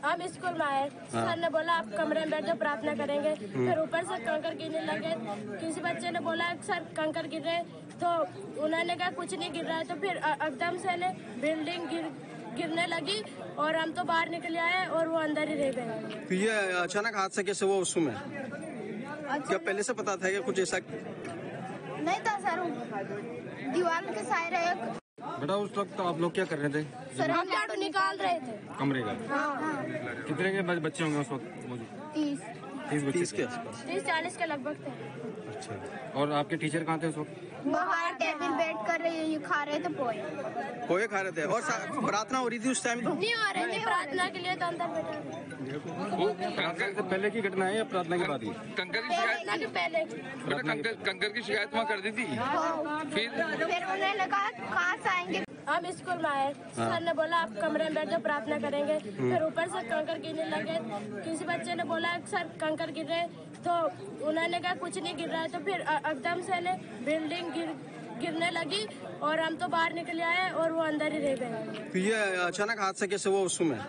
हम स्कूल में आए, सर ने बोला आप कमरे में बैठो प्रार्थना करेंगे। फिर ऊपर से कंकर गिरने लगे। किसी बच्चे ने बोला सर कंकर गिर रहे, तो उन्होंने कहा कुछ नहीं गिर रहा है। तो फिर एकदम से बिल्डिंग गिरने लगी और हम तो बाहर निकल आए और वो अंदर ही रह गए। तो ये अचानक हादसा कैसे हुआ उस समय? क्या पहले से पता था कि कुछ ऐसा? नहीं था सर, दीवार के साइड एक। बेटा उस वक्त तो आप लोग क्या कर रहे थे? सर हम झाड़ू निकाल रहे थे कमरे का। हाँ। कितने के बच्चे होंगे उस वक्त मौजूद? 30 बच्चे 30 के आसपास। 30-40 के लगभग थे। अच्छा, और आपके टीचर कहाँ थे उस वक्त? बाहर टेबल बैठ कर ये खा रहे थे पोए खा रहे थे। और प्रार्थना हो रही थी उस टाइम? नहीं हो रही थी प्रार्थना के लिए, तो अंदर बैठा। प्रार्थना से पहले की घटना है या प्रार्थना के बाद ही? कंकर की शिकायत पहले कंकर की शिकायत वहाँ कर दी थी। फिर उन्होंने कहा कहाँ से आएंगे। हम स्कूल में आए, सर ने बोला आप कमरे में बैठो प्रार्थना करेंगे। फिर ऊपर से कंकर गिरने लगे। किसी बच्चे ने बोला सर कंकर गिर रहे, तो उन्होंने कहा कुछ नहीं गिर रहा है। तो फिर एकदम से बिल्डिंग गिरने लगी और हम तो बाहर निकल आए और वो अंदर ही रह गए। तो ये अचानक हादसा कैसे हुआ उस समय?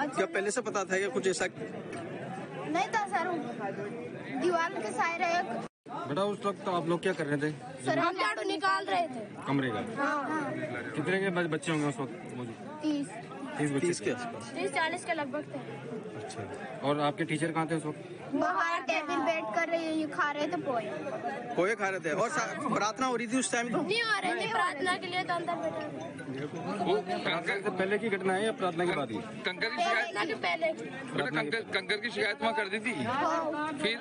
क्या पहले से पता था कि कुछ ऐसा? नहीं था सर, दीवार के साइड एक। बेटा उस वक्त तो आप लोग क्या कर रहे थे? सर हम झाड़ू निकाल रहे थे कमरे का। हाँ। कितने के बच्चे होंगे उस वक्त मौजूद? 30 30 के आसपास। 30-40 के लगभग थे। अच्छा, और आपके टीचर कहाँ थे उस वक्त? बाहर टेबल बैठ कर ये खा रहे थे पोए खा रहे थे। और प्रार्थना हो रही थी उस टाइम? नहीं हो रही थी प्रार्थना के लिए, तो अंदर बैठा। प्रार्थना से पहले की घटना है या प्रार्थना के बाद ही? कंकर की शिकायत पहले कंकर की शिकायत वहाँ कर दी थी। फिर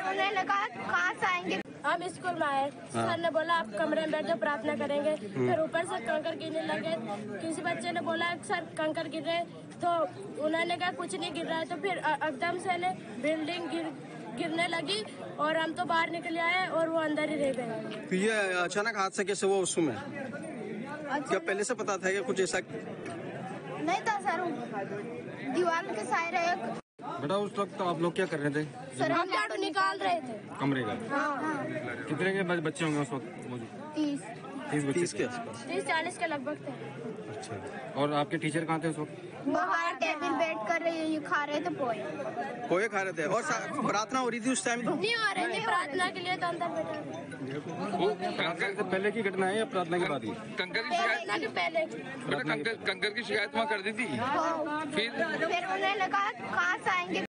उन्होंने कहा कहाँ से आएंगे। हम स्कूल में आए, सर ने बोला आप कमरे में बैठो प्रार्थना करेंगे। फिर ऊपर से कंकर गिरने लगे। किसी बच्चे ने बोला सर कंकर गिर रहे, तो उन्होंने कहा कुछ नहीं गिर रहा है। तो फिर एकदम से बिल्डिंग गिरने लगी और हम तो बाहर निकल आए और वो अंदर ही रह गए। तो ये अचानक हादसा कैसे हुआ उस समय? क्या पहले से पता था कि कुछ ऐसा? नहीं था सर, दीवार के साइड एक। बेटा उस वक्त तो आप लोग क्या कर रहे थे? सर हम झाड़ू निकाल रहे थे कमरे का। हाँ। कितने के बच्चे होंगे उस वक्त मौजूद? 30 के आसपास। 30-40 के लगभग थे। अच्छा, और आपके टीचर कहाँ थे उस वक्त? बाहर टेबल बैठ कर ये खा रहे थे पोए खा रहे थे। और प्रार्थना हो रही थी उस टाइम? नहीं हो रही थी प्रार्थना के लिए, तो अंदर बैठा। प्रार्थना से पहले की घटना है या प्रार्थना के बाद ही? कंकर की शिकायत पहले कंकर की शिकायत वहाँ कर दी थी। फिर उन्होंने कहा कहाँ से आएंगे।